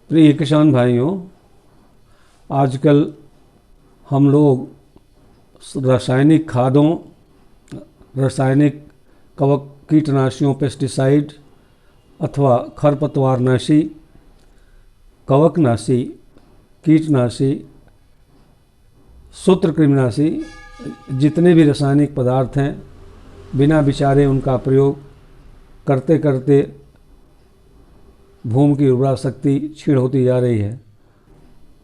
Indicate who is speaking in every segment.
Speaker 1: प्रिय किसान भाइयों, आजकल हम लोग रासायनिक खादों, रासायनिक कवक कीटनाशियों, पेस्टिसाइड अथवा खरपतवारनाशी, कवकनाशी, कीटनाशी, सूत्रकृमिनाशी, जितने भी रासायनिक पदार्थ हैं, बिना विचारे उनका प्रयोग करते करते भूमि की उर्वरा शक्ति क्षीण होती जा रही है।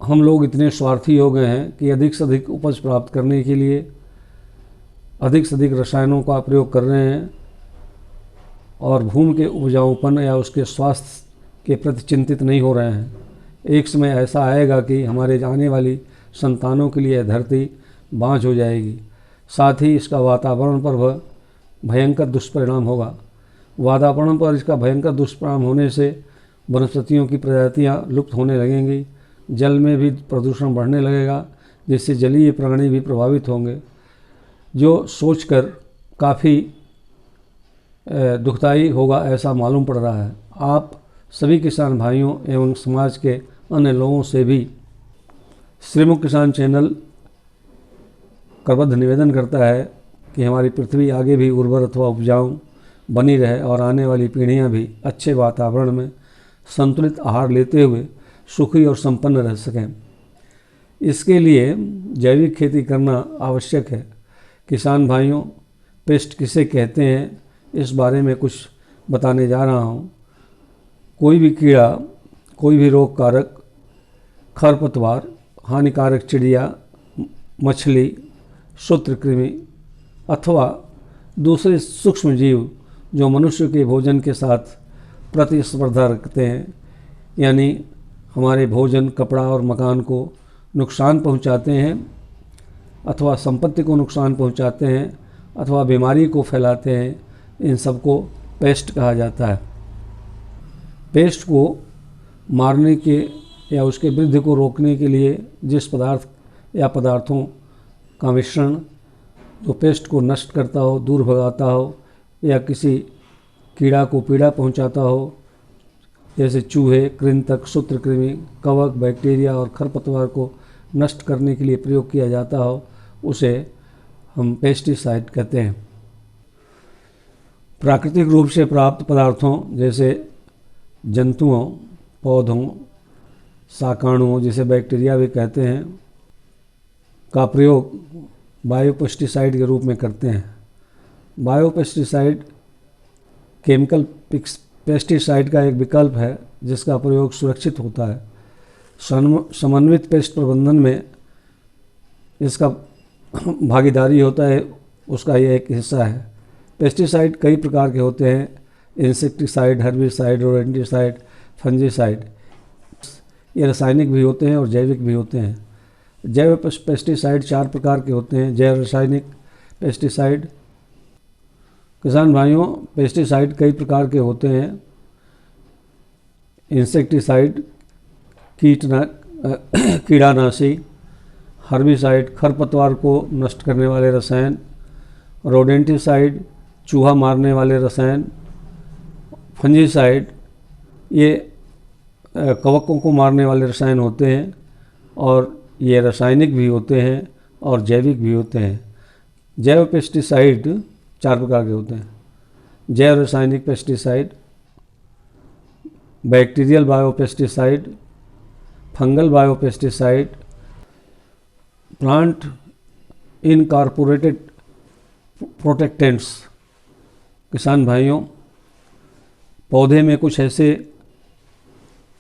Speaker 1: हम लोग इतने स्वार्थी हो गए हैं कि अधिक से अधिक उपज प्राप्त करने के लिए अधिक से अधिक रसायनों का प्रयोग कर रहे हैं और भूमि के उपजाऊपन या उसके स्वास्थ्य के प्रति चिंतित नहीं हो रहे हैं। एक समय ऐसा आएगा कि हमारे आने वाली संतानों के लिए धरती बांझ हो जाएगी। साथ ही इसका वातावरण पर भयंकर दुष्परिणाम होगा। वातावरण पर इसका भयंकर दुष्परिणाम होने से वनस्पतियों की प्रजातियां लुप्त होने लगेंगी, जल में भी प्रदूषण बढ़ने लगेगा, जिससे जलीय प्राणी भी प्रभावित होंगे, जो सोचकर काफ़ी दुखदायी होगा ऐसा मालूम पड़ रहा है। आप सभी किसान भाइयों एवं समाज के अन्य लोगों से भी श्रीमुख किसान चैनल करबद्ध निवेदन करता है कि हमारी पृथ्वी आगे भी उर्वर अथवा उपजाऊ बनी रहे और आने वाली पीढ़ियां भी अच्छे वातावरण में संतुलित आहार लेते हुए सुखी और संपन्न रह सकें। इसके लिए जैविक खेती करना आवश्यक है। किसान भाइयों, पेस्ट किसे कहते हैं इस बारे में कुछ बताने जा रहा हूँ। कोई भी कीड़ा, कोई भी रोग कारक, खरपतवार, हानिकारक चिड़िया, मछली, सूत्रकृमि अथवा दूसरे सूक्ष्म जीव जो मनुष्य के भोजन के साथ प्रतिस्पर्धा रखते हैं, यानी हमारे भोजन, कपड़ा और मकान को नुकसान पहुंचाते हैं अथवा संपत्ति को नुकसान पहुंचाते हैं अथवा बीमारी को फैलाते हैं, इन सबको पेस्ट कहा जाता है। पेस्ट को मारने के या उसके वृद्धि को रोकने के लिए जिस पदार्थ या पदार्थों का मिश्रण जो पेस्ट को नष्ट करता हो, दूर भगाता हो या किसी कीड़ा को पीड़ा पहुंचाता हो, जैसे चूहे, कृंतक, सूत्रकृमि, कवक, बैक्टीरिया और खरपतवार को नष्ट करने के लिए प्रयोग किया जाता हो, उसे हम पेस्टिसाइड कहते हैं। प्राकृतिक रूप से प्राप्त पदार्थों जैसे जंतुओं, पौधों, शाकाणुओं जिसे बैक्टीरिया भी कहते हैं का प्रयोग बायोपेस्टिसाइड के रूप में करते हैं। बायोपेस्टिसाइड केमिकल पेस्टिसाइड का एक विकल्प है जिसका प्रयोग सुरक्षित होता है। समन्वित पेस्ट प्रबंधन में इसका भागीदारी होता है, उसका यह एक हिस्सा है। पेस्टिसाइड कई प्रकार के होते हैं, इंसेक्टिसाइड, हर्बिसाइड, रोडेंटिसाइड, फंजीसाइड। ये रासायनिक भी होते हैं और जैविक भी होते हैं। जैव पेस्टिसाइड 4 प्रकार के होते हैं। जैव रासायनिक पेस्टिसाइड। किसान भाइयों, पेस्टिसाइड कई प्रकार के होते हैं। इंसेक्टिसाइड कीड़ानाशी, हर्बिसाइड खरपतवार को नष्ट करने वाले रसायन, रोडेंटिसाइड चूहा मारने वाले रसायन, फंजीसाइड ये कवकों को मारने वाले रसायन होते हैं और ये रासायनिक भी होते हैं और जैविक भी होते हैं। जैव पेस्टिसाइड 4 प्रकार के होते हैं। जैव रासायनिक pesticide, bacterial biopesticide, fungal biopesticide, plant incorporated protectants. किसान भाइयों, पौधे में कुछ ऐसे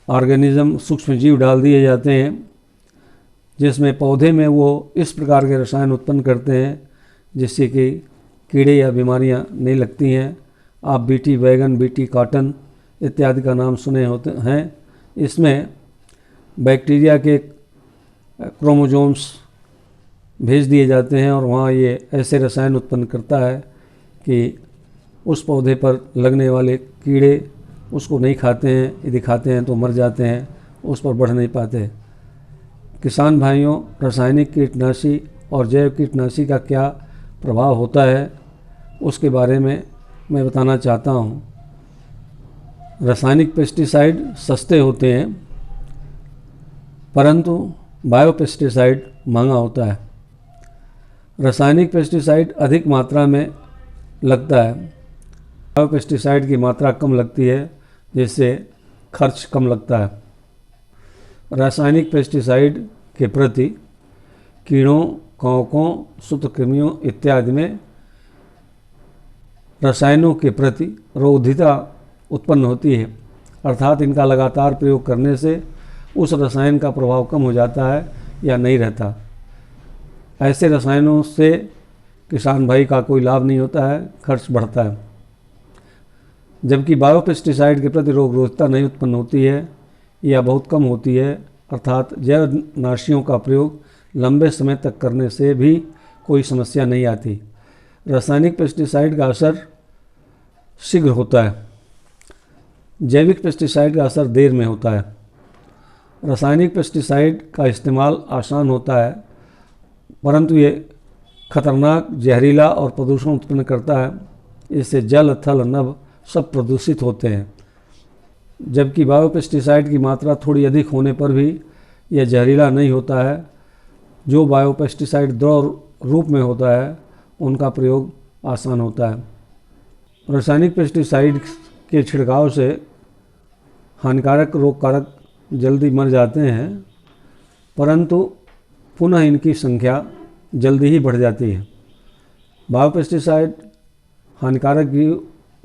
Speaker 1: ऑर्गेनिज्म, सूक्ष्म जीव डाल दिए जाते हैं जिसमें पौधे में वो इस प्रकार के रसायन उत्पन्न करते हैं जिससे कि कीड़े या बीमारियां नहीं लगती हैं। आप बीटी बैगन, बीटी कॉटन इत्यादि का नाम सुने होते हैं। इसमें बैक्टीरिया के क्रोमोसोम्स भेज दिए जाते हैं और वहाँ ये ऐसे रसायन उत्पन्न करता है कि उस पौधे पर लगने वाले कीड़े उसको नहीं खाते हैं, यदि खाते हैं तो मर जाते हैं, उस पर बढ़ नहीं पाते। किसान भाइयों, रासायनिक कीटनाशी और जैव कीटनाशी का क्या प्रभाव होता है उसके बारे में मैं बताना चाहता हूँ। रासायनिक पेस्टिसाइड सस्ते होते हैं परंतु बायोपेस्टिसाइड महंगा होता है। रासायनिक पेस्टिसाइड अधिक मात्रा में लगता है, बायोपेस्टिसाइड की मात्रा कम लगती है, जिससे खर्च कम लगता है। रासायनिक पेस्टिसाइड के प्रति कीड़ों, कवकों, सूत्रकृमियों इत्यादि में रसायनों के प्रति रोधिता उत्पन्न होती है, अर्थात इनका लगातार प्रयोग करने से उस रसायन का प्रभाव कम हो जाता है या नहीं रहता। ऐसे रसायनों से किसान भाई का कोई लाभ नहीं होता है, खर्च बढ़ता है। जबकि बायोपेस्टिसाइड के प्रति रोगरोधता नहीं उत्पन्न होती है या बहुत कम होती है, अर्थात जैवनाशियों का प्रयोग लंबे समय तक करने से भी कोई समस्या नहीं आती। रासायनिक पेस्टिसाइड का असर शीघ्र होता है, जैविक पेस्टिसाइड का असर देर में होता है। रासायनिक पेस्टिसाइड का इस्तेमाल आसान होता है, परंतु ये खतरनाक, जहरीला और प्रदूषण उत्पन्न करता है। इससे जल, थल, नभ सब प्रदूषित होते हैं। जबकि बायोपेस्टिसाइड की मात्रा थोड़ी अधिक होने पर भी यह जहरीला नहीं होता है। जो बायोपेस्टिसाइड द्रव रूप में होता है, उनका प्रयोग आसान होता है। रासायनिक पेस्टिसाइड के छिड़काव से हानिकारक रोगकारक जल्दी मर जाते हैं, परंतु पुनः इनकी संख्या जल्दी ही बढ़ जाती है। बायोपेस्टिसाइड हानिकारक जीव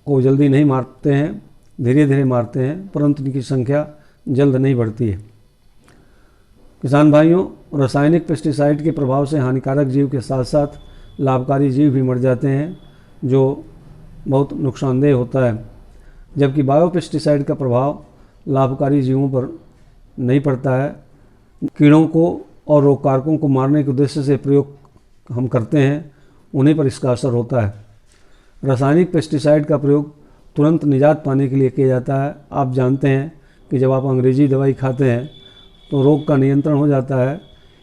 Speaker 1: को जल्दी नहीं मारते हैं, धीरे धीरे मारते हैं, परंतु इनकी संख्या जल्द नहीं बढ़ती है। किसान भाइयों, रासायनिक पेस्टिसाइड के प्रभाव से हानिकारक जीव के साथ साथ लाभकारी जीव भी मर जाते हैं, जो बहुत नुकसानदेह होता है। जबकि बायोपेस्टिसाइड का प्रभाव लाभकारी जीवों पर नहीं पड़ता है। कीड़ों को और रोगकारकों को मारने के उद्देश्य से प्रयोग हम करते हैं, उन्हीं पर इसका असर होता है। रासायनिक पेस्टिसाइड का प्रयोग तुरंत निजात पाने के लिए किया जाता है। आप जानते हैं कि जब आप अंग्रेजी दवाई खाते हैं तो रोग का नियंत्रण हो जाता है,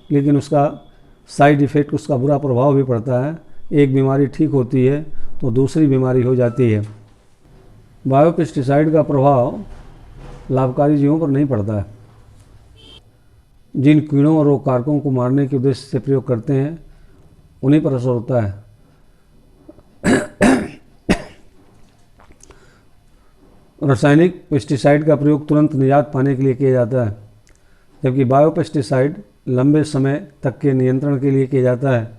Speaker 1: लेकिन उसका साइड इफ़ेक्ट, उसका बुरा प्रभाव भी पड़ता है। एक बीमारी ठीक होती है तो दूसरी बीमारी हो जाती है। बायोपेस्टिसाइड का प्रभाव लाभकारी जीवों पर नहीं पड़ता है। जिन कीड़ों और रोगकारकों को मारने के उद्देश्य से प्रयोग करते हैं, उन्हीं पर असर होता है। रासायनिक पेस्टिसाइड का प्रयोग तुरंत निजात पाने के लिए किया जाता है, जबकि बायोपेस्टिसाइड लंबे समय तक के नियंत्रण के लिए किया जाता है।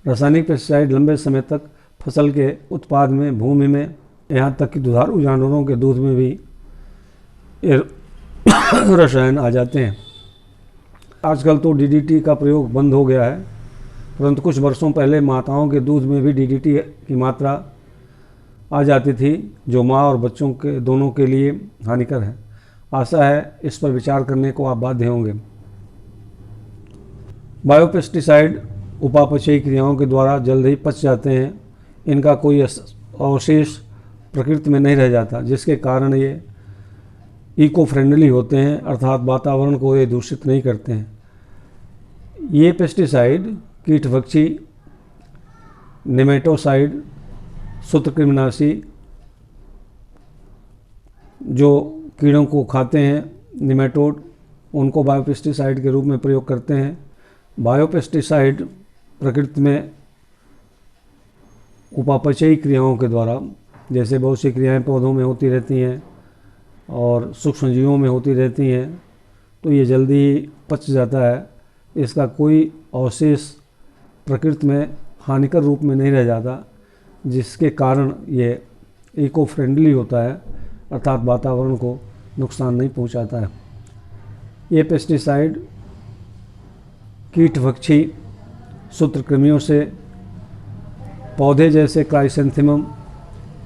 Speaker 1: रासायनिक पेस्टिसाइड लंबे समय तक फसल के उत्पाद में, भूमि में, यहाँ तक कि दुधारू जानवरों के दूध में भी रसायन आ जाते हैं। आजकल तो डीडीटी का प्रयोग बंद हो गया है, परंतु कुछ वर्षों पहले माताओं के दूध में भी डीडीटी की मात्रा आ जाती थी, जो माँ और बच्चों के दोनों के लिए हानिकर है। आशा है इस पर विचार करने को आप बाध्य होंगे। बायोपेस्टिसाइड उपापचयी क्रियाओं के द्वारा जल्द ही पच जाते हैं। इनका कोई अवशेष प्रकृति में नहीं रह जाता, जिसके कारण ये इको फ्रेंडली होते हैं, अर्थात वातावरण को ये दूषित नहीं करते हैं। ये पेस्टिसाइड कीटभक्षी, नेमेटोसाइड, सूत्रकृमिनाशी जो कीड़ों को खाते हैं, निमेटोड, उनको बायोपेस्टिसाइड के रूप में प्रयोग करते हैं। बायोपेस्टिसाइड प्रकृति में उपापचयी क्रियाओं के द्वारा, जैसे बहुत सी क्रियाएं पौधों में होती रहती हैं और सूक्ष्मजीवों में होती रहती हैं, तो ये जल्दी ही पच जाता है। इसका कोई अवशेष प्रकृति में हानिकर रूप में नहीं रह जाता, जिसके कारण ये इको फ्रेंडली होता है, अर्थात वातावरण को नुकसान नहीं पहुंचाता है। ये पेस्टिसाइड कीटभक्षी सूत्रकृमियों से, पौधे जैसे क्राइसेंथेमम,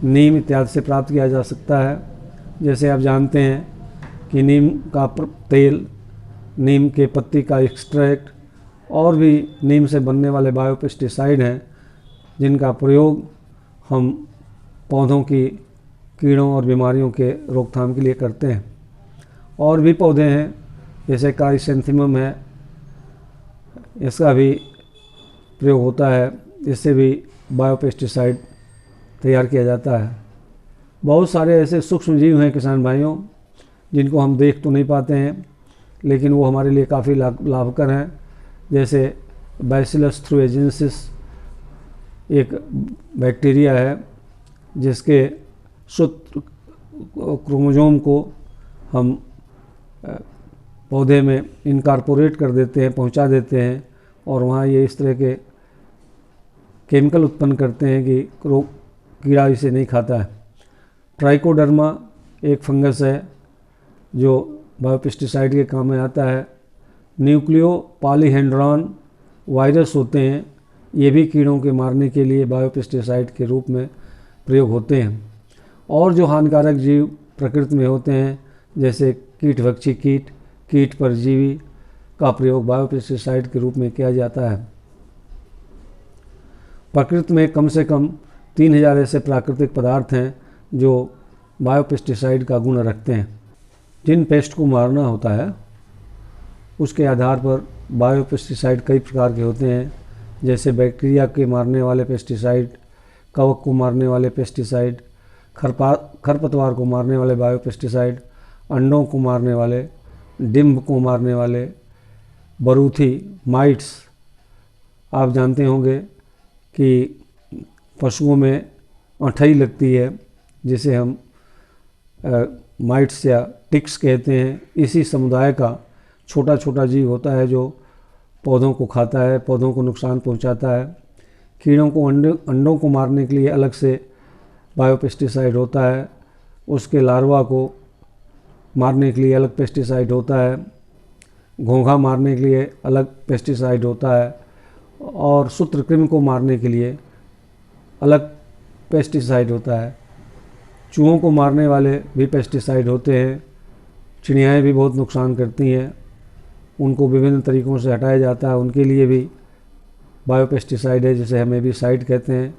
Speaker 1: नीम इत्यादि से प्राप्त किया जा सकता है। जैसे आप जानते हैं कि नीम का तेल, नीम के पत्ती का एक्सट्रैक्ट और भी नीम से बनने वाले बायोपेस्टिसाइड हैं, जिनका प्रयोग हम पौधों की कीड़ों और बीमारियों के रोकथाम के लिए करते हैं। और भी पौधे हैं जैसे क्राइसेंथेमम है, इसका भी प्रयोग होता है, इससे भी बायोपेस्टिसाइड तैयार किया जाता है। बहुत सारे ऐसे सूक्ष्म जीव हैं किसान भाइयों, जिनको हम देख तो नहीं पाते हैं, लेकिन वो हमारे लिए काफ़ी लाभकर हैं। जैसे बैसिलस थ्रूएजेंसिस एक बैक्टीरिया है जिसके सूत्र क्रोमोसोम को हम पौधे में इनकारपोरेट कर देते हैं, पहुंचा देते हैं, और वहाँ ये इस तरह के केमिकल उत्पन्न करते हैं कि कीड़ा इसे नहीं खाता है। ट्राइकोडर्मा एक फंगस है जो बायोपेस्टिसाइड के काम में आता है। न्यूक्लियो पॉलीहेड्रॉन वायरस होते हैं, ये भी कीड़ों के मारने के लिए बायोपेस्टिसाइड के रूप में प्रयोग होते हैं। और जो हानिकारक जीव प्रकृति में होते हैं जैसे कीटभक्षी कीट, कीट परजीवी का प्रयोग बायोपेस्टिसाइड के रूप में किया जाता है। प्रकृति में कम से कम 3000 ऐसे प्राकृतिक पदार्थ हैं जो बायोपेस्टिसाइड का गुण रखते हैं। जिन पेस्ट को मारना होता है उसके आधार पर बायोपेस्टिसाइड कई प्रकार के होते हैं, जैसे बैक्टीरिया के मारने वाले पेस्टिसाइड, कवक को मारने वाले पेस्टिसाइड, खरपतवार को मारने वाले बायोपेस्टिसाइड, अंडों को मारने वाले, डिम्ब को मारने वाले, बरूथी माइट्स। आप जानते होंगे कि पशुओं में अठई लगती है जिसे हम माइट्स या टिक्स कहते हैं। इसी समुदाय का छोटा छोटा जीव होता है जो पौधों को खाता है, पौधों को नुकसान पहुंचाता है। कीड़ों को अंडों को मारने के लिए अलग से बायोपेस्टिसाइड होता है, उसके लार्वा को मारने के लिए अलग पेस्टिसाइड होता है, घोंघा मारने के लिए अलग पेस्टिसाइड होता है, और सूत्रकृमि को मारने के लिए अलग पेस्टिसाइड होता है। चूहों को मारने वाले भी पेस्टिसाइड होते हैं। चिड़ियाएँ भी बहुत नुकसान करती हैं, उनको विभिन्न तरीक़ों से हटाया जाता है, उनके लिए भी बायोपेस्टिसाइड है जिसे हम एबीसाइड कहते हैं।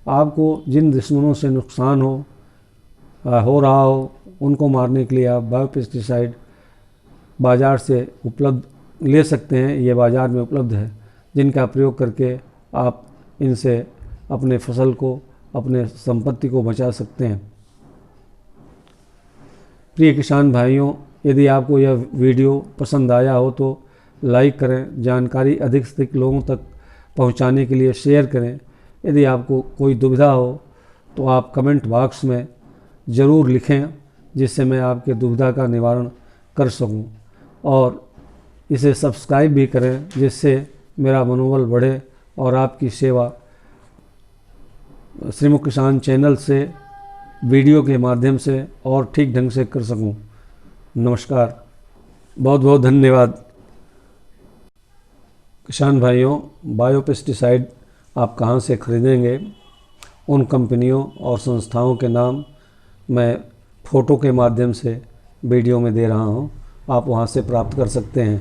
Speaker 1: आपको जिन दुश्मनों से नुकसान हो रहा हो उनको मारने के लिए आप बायोपेस्टिसाइड बाज़ार से उपलब्ध ले सकते हैं, ये बाज़ार में उपलब्ध है, जिनका प्रयोग करके आप इनसे अपने फसल को, अपने संपत्ति को बचा सकते हैं। प्रिय किसान भाइयों, यदि आपको यह वीडियो पसंद आया हो तो लाइक करें, जानकारी अधिक से अधिक लोगों तक पहुंचाने के लिए शेयर करें। यदि आपको कोई दुविधा हो तो आप कमेंट बॉक्स में ज़रूर लिखें, जिससे मैं आपके दुविधा का निवारण कर सकूं, और इसे सब्सक्राइब भी करें जिससे मेरा मनोबल बढ़े और आपकी सेवा श्रीमुख किसान चैनल से वीडियो के माध्यम से और ठीक ढंग से कर सकूं। नमस्कार, बहुत बहुत धन्यवाद। किसान भाइयों, बायोपेस्टिसाइड आप कहां से खरीदेंगे, उन कंपनियों और संस्थाओं के नाम मैं फ़ोटो के माध्यम से वीडियो में दे रहा हूं, आप वहां से प्राप्त कर सकते हैं।